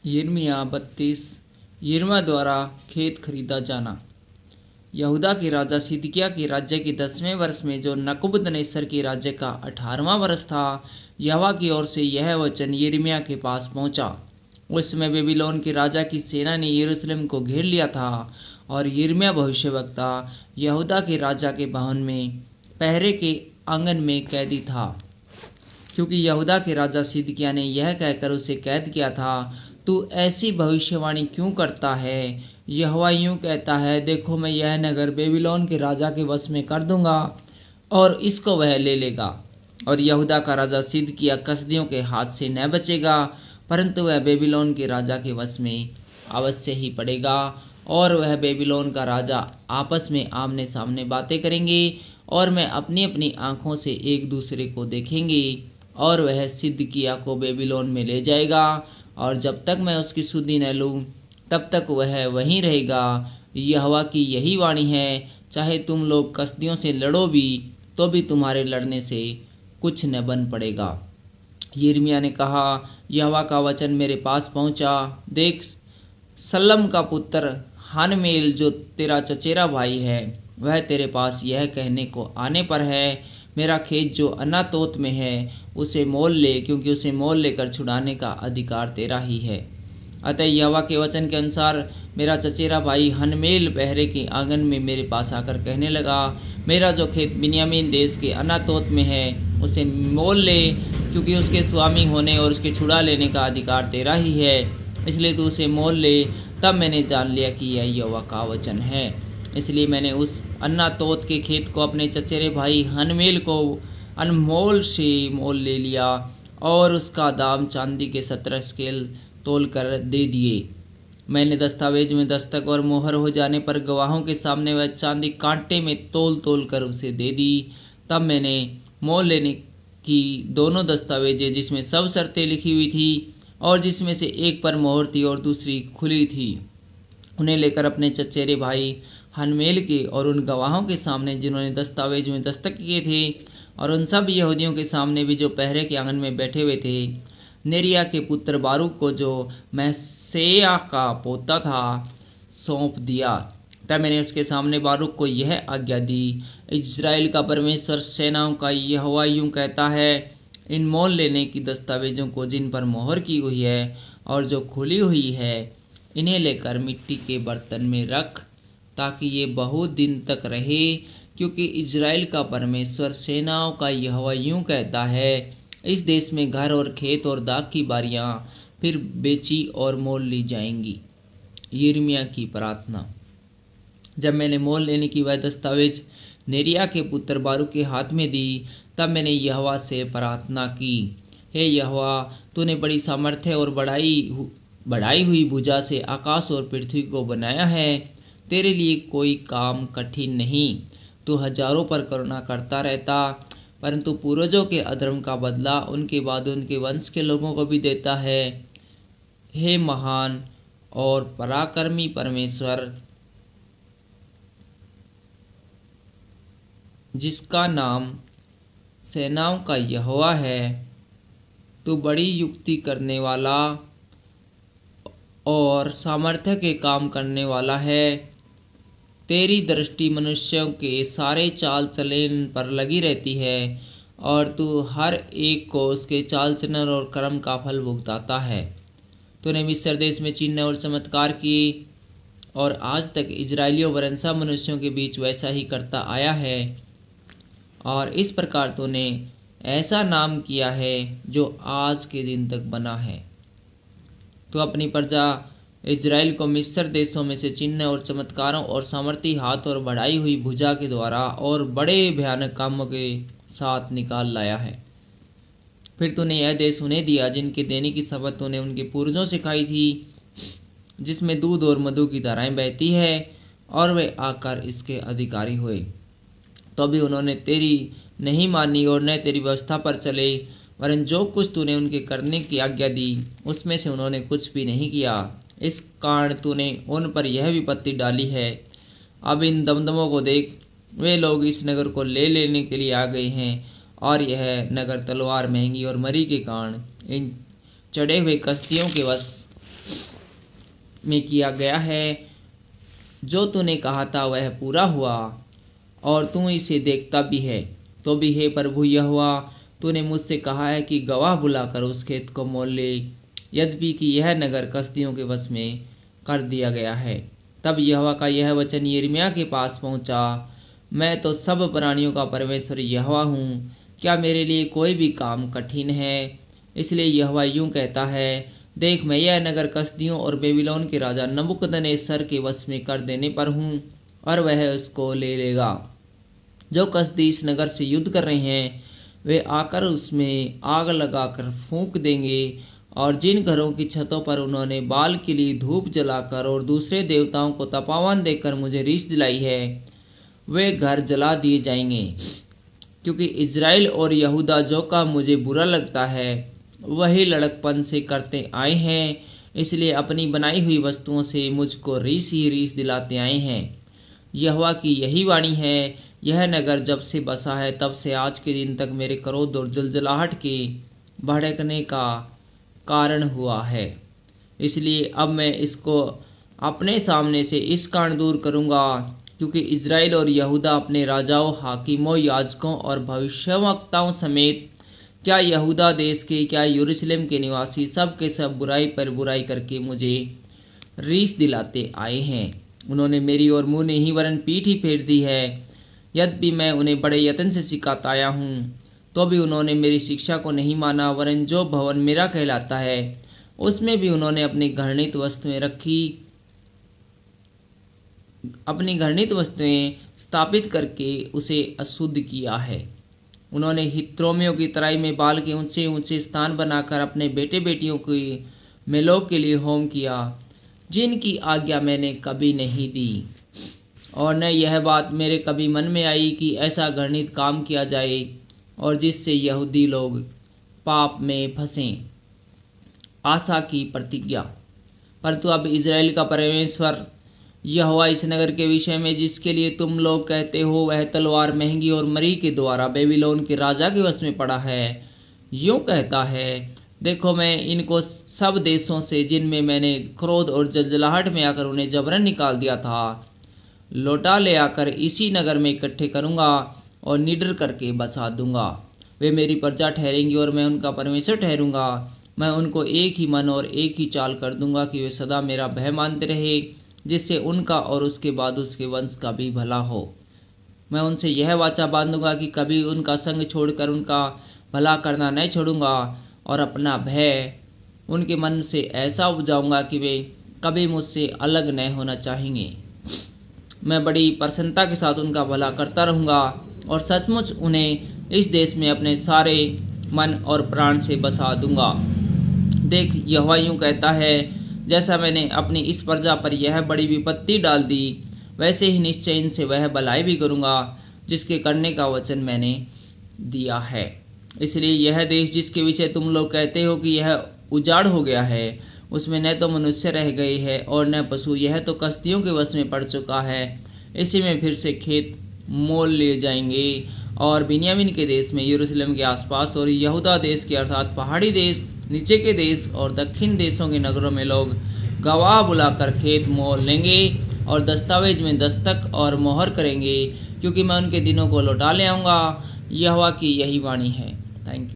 यिर्मयाह 32। यिर्मयाह द्वारा खेत खरीदा जाना। यहूदा के राजा सिदकिय्याह के राज्य के 10वें वर्ष में, जो नबूकदनेस्सर के राज्य का 18वां वर्ष था, यहोवा की ओर से यह वचन यिर्मयाह के पास पहुंचा। उस समय बेबीलोन के राजा की सेना ने यरूशलेम को घेर लिया था और यिर्मयाह भविष्यवक्ता यहूदा के राजा के भवन में पहरे के आंगन में कैदी था, क्योंकि यहूदा के राजा सिदकिय्याह ने यह कहकर उसे कैद किया था, तू ऐसी भविष्यवाणी क्यों करता है? यहोवा यूं कहता है, देखो मैं यह नगर बेबीलोन के राजा के वश में कर दूंगा और इसको वह ले लेगा, और यहूदा का राजा सिदकिय्याह कसदियों के हाथ से न बचेगा, परंतु वह बेबीलोन के राजा के वश में अवश्य ही पड़ेगा। और वह बेबीलोन का राजा आपस में आमने सामने बातें करेंगे और मैं अपनी अपनी आंखों से एक दूसरे को देखेंगे, और वह सिदकिय्याह को बेबीलोन में ले जाएगा, और जब तक मैं उसकी सुधि न लूं तब तक वह वहीं रहेगा। यहोवा की यही वाणी है, चाहे तुम लोग कसदियों से लड़ो भी, तो भी तुम्हारे लड़ने से कुछ न बन पड़ेगा। यिर्मयाह ने कहा, यहोवा का वचन मेरे पास पहुंचा, देख शल्लम का पुत्र हनमेल, जो तेरा चचेरा भाई है, वह तेरे पास यह कहने को आने पर है, मेरा खेत जो अनातोत में है उसे मोल ले, क्योंकि उसे मोल लेकर छुड़ाने का अधिकार तेरा ही है। अतः यहोवा के वचन के अनुसार मेरा चचेरा भाई हनमेल पहरे के आंगन में मेरे पास आकर कहने लगा, मेरा जो खेत बिन्यामीन देश के अनातोत में है उसे मोल ले, क्योंकि उसके स्वामी होने और उसके छुड़ा लेने का अधिकार तेरा ही है, इसलिए तू उसे मोल ले। तब मैंने जान लिया कि यह यहोवा का वचन है, इसलिए मैंने उस अनातोत के खेत को अपने चचेरे भाई हनमेल को अनमोल से मोल ले लिया, और उसका दाम चांदी के 17 स्केल तोल कर दे दिए। मैंने दस्तावेज में दस्तक और मोहर हो जाने पर गवाहों के सामने वह चांदी कांटे में तोल तोल कर उसे दे दी। तब मैंने मोल लेने की दोनों दस्तावेजें, जिसमें सब शर्तें लिखी हुई थी और जिसमें से एक पर मोहर थी और दूसरी खुली थी, उन्हें लेकर अपने चचेरे भाई हनमेल के और उन गवाहों के सामने जिन्होंने दस्तावेज में दस्तक किए थे, और उन सब यहूदियों के सामने भी जो पहरे के आंगन में बैठे हुए थे, नेरिय्याह के पुत्र बारूक को, जो महसेयाह का पोता था, सौंप दिया। तब मैंने उसके सामने बारूक को यह आज्ञा दी, इज़राइल का परमेश्वर सेनाओं का यहोवा यूं कहता है, इन मोल लेने की दस्तावेजों को जिन पर मोहर की हुई है और जो खुली हुई है, इन्हें लेकर मिट्टी के बर्तन में रख, ताकि ये बहुत दिन तक रहे, क्योंकि इज़राइल का परमेश्वर सेनाओं का यहोवा यूं कहता है, इस देश में घर और खेत और दाख की बारियां फिर बेची और मोल ली जाएंगी। यिर्मयाह की प्रार्थना। जब मैंने मोल लेने की वह दस्तावेज नेरिय्याह के पुत्र बारूक के हाथ में दी, तब मैंने यहोवा से प्रार्थना की, हे यहोवा, तूने बड़ी सामर्थ्य और बढ़ाई हुई भुजा से आकाश और पृथ्वी को बनाया है। तेरे लिए कोई काम कठिन नहीं। तू हजारों पर करुणा करता रहता, परंतु पूर्वजों के अधर्म का बदला उनके बाद उनके वंश के लोगों को भी देता है। हे महान और पराक्रमी परमेश्वर, जिसका नाम सेनाओं का यहोवा है, तू बड़ी युक्ति करने वाला और सामर्थ्य के काम करने वाला है। तेरी दृष्टि मनुष्यों के सारे चाल चलन पर लगी रहती है, और तू हर एक को उसके चाल चलन और कर्म का फल भुगताता है। तूने मिस्र देश में चिन्ह और चमत्कार किए, और आज तक इजराइलियों वरनसा मनुष्यों के बीच वैसा ही करता आया है, और इस प्रकार तूने ऐसा नाम किया है जो आज के दिन तक बना है। तो अपनी प्रजा इजराइल को मिस्र देशों में से चिन्ह और चमत्कारों और सामर्थी हाथ और बढ़ाई हुई भुजा के द्वारा और बड़े भयानक कामों के साथ निकाल लाया है। फिर तूने यह देश उन्हें दिया जिनके देने की शपथ तूने उनके पूर्वजों से खाई थी, जिसमें दूध और मधु की धाराएं बहती है, और वे आकर इसके अधिकारी हुए। तो भी उन्होंने तेरी नहीं मानी और न तेरी व्यवस्था पर चले, वरन जो कुछ तूने उनके करने की आज्ञा दी उसमें से उन्होंने कुछ भी नहीं किया। इस कारण तूने उन पर यह विपत्ति डाली है। अब इन दमदमों को देख, वे लोग इस नगर को ले लेने के लिए आ गए हैं, और यह नगर तलवार, महंगी और मरी के कारण इन चढ़े हुए कसदियों के वश में किया गया है। जो तूने कहा था वह पूरा हुआ और तू इसे देखता भी है। तो भी हे प्रभु यहोवा, तूने मुझसे कहा है कि गवाह बुलाकर उस खेत को मोल ले, यद्यपि कि यह नगर कसदियों के वश में कर दिया गया है। तब यहोवा का यह वचन यिर्मयाह के पास पहुंचा, मैं तो सब प्राणियों का परमेश्वर यहोवा हूँ, क्या मेरे लिए कोई भी काम कठिन है? इसलिए यहोवा यूं कहता है, देख मैं यह नगर कसदियों और बेबीलोन के राजा नबूकदनेस्सर के वश में कर देने पर हूँ और वह उसको ले लेगा। जो कसदी इस नगर से युद्ध कर रहे हैं वे आकर उसमें आग लगाकर फूंक देंगे, और जिन घरों की छतों पर उन्होंने बाल के लिए धूप जलाकर और दूसरे देवताओं को तपावन देकर मुझे रीस दिलाई है, वे घर जला दिए जाएंगे। क्योंकि इज़राइल और यहूदा जो काम मुझे बुरा लगता है वही लड़कपन से करते आए हैं, इसलिए अपनी बनाई हुई वस्तुओं से मुझको रीस ही रीस दिलाते आए हैं। यहोवा की यही वाणी है, यह नगर जब से बसा है तब से आज के दिन तक मेरे क्रोध और जलजलाहट के भड़कने का कारण हुआ है। इसलिए अब मैं इसको अपने सामने से इस कारण दूर करूंगा, क्योंकि इज़राइल और यहूदा अपने राजाओं, हाकिमों, याजकों और भविष्यवक्ताओं समेत क्या यहूदा देश के, क्या यरूशलेम के निवासी सब के सब बुराई पर बुराई करके मुझे रीस दिलाते आए हैं। उन्होंने मेरी ओर मुंह नहीं वरन पीठ ही फेर दी है। यद्यपि मैं उन्हें बड़े यत्न से सिखाता आया हूँ, तो भी उन्होंने मेरी शिक्षा को नहीं माना, वरन जो भवन मेरा कहलाता है उसमें भी उन्होंने अपनी घृणित वस्तुएं स्थापित करके उसे अशुद्ध किया है। उन्होंने हित्रोमियों की तराई में बाल के ऊंचे ऊंचे स्थान बनाकर अपने बेटे बेटियों की मेलोक के लिए होम किया, जिनकी आज्ञा मैंने कभी नहीं दी, और न यह बात मेरे कभी मन में आई कि ऐसा घृणित काम किया जाए और जिससे यहूदी लोग पाप में फंसें। आशा की प्रतिज्ञा। परंतु अब इज़राइल का परमेश्वर यहोवा इस नगर के विषय में जिसके लिए तुम लोग कहते हो वह तलवार महंगी और मरी के द्वारा बेबीलोन के राजा के वश में पड़ा है, यूं कहता है, देखो मैं इनको सब देशों से जिनमें मैंने क्रोध और जलजलाहट में आकर उन्हें जबरन निकाल दिया था, लौटा ले आकर इसी नगर में इकट्ठे करूंगा और निडर करके बसा दूंगा। वे मेरी प्रजा ठहरेंगी और मैं उनका परमेश्वर ठहरूंगा। मैं उनको एक ही मन और एक ही चाल कर दूंगा कि वे सदा मेरा भय मानते रहे, जिससे उनका और उसके बाद उसके वंश का भी भला हो। मैं उनसे यह वाचा बांधूंगा कि कभी उनका संग छोड़कर उनका भला करना न छोड़ूंगा, और अपना भय उनके मन से ऐसा उपजाऊंगा कि वे कभी मुझसे अलग न होना चाहेंगे। मैं बड़ी प्रसन्नता के साथ उनका भला करता रहूंगा और सचमुच उन्हें इस देश में अपने सारे मन और प्राण से बसा दूंगा। देख यहोवा यूं कहता है, जैसा मैंने अपनी इस प्रजा पर यह बड़ी विपत्ति डाल दी, वैसे ही निश्चय इनसे वह भलाई भी करूंगा जिसके करने का वचन मैंने दिया है। इसलिए यह देश जिसके विषय तुम लोग कहते हो कि यह उजाड़ हो गया है, उसमें न तो मनुष्य रह गए हैं और न पशु, यह तो कसदियों के वश में पड़ चुका है। इसी में फिर से खेत मोल लिए जाएंगे, और बिन्यामीन के देश में, यरूशलेम के आसपास और यहूदा देश के अर्थात पहाड़ी देश, नीचे के देश और दक्षिण देशों के नगरों में लोग गवाह बुलाकर खेत मोल लेंगे और दस्तावेज में दस्तक और मोहर करेंगे, क्योंकि मैं उनके दिनों को लौटा ले आऊँगा। यहोवा की यही वाणी है। Thank you.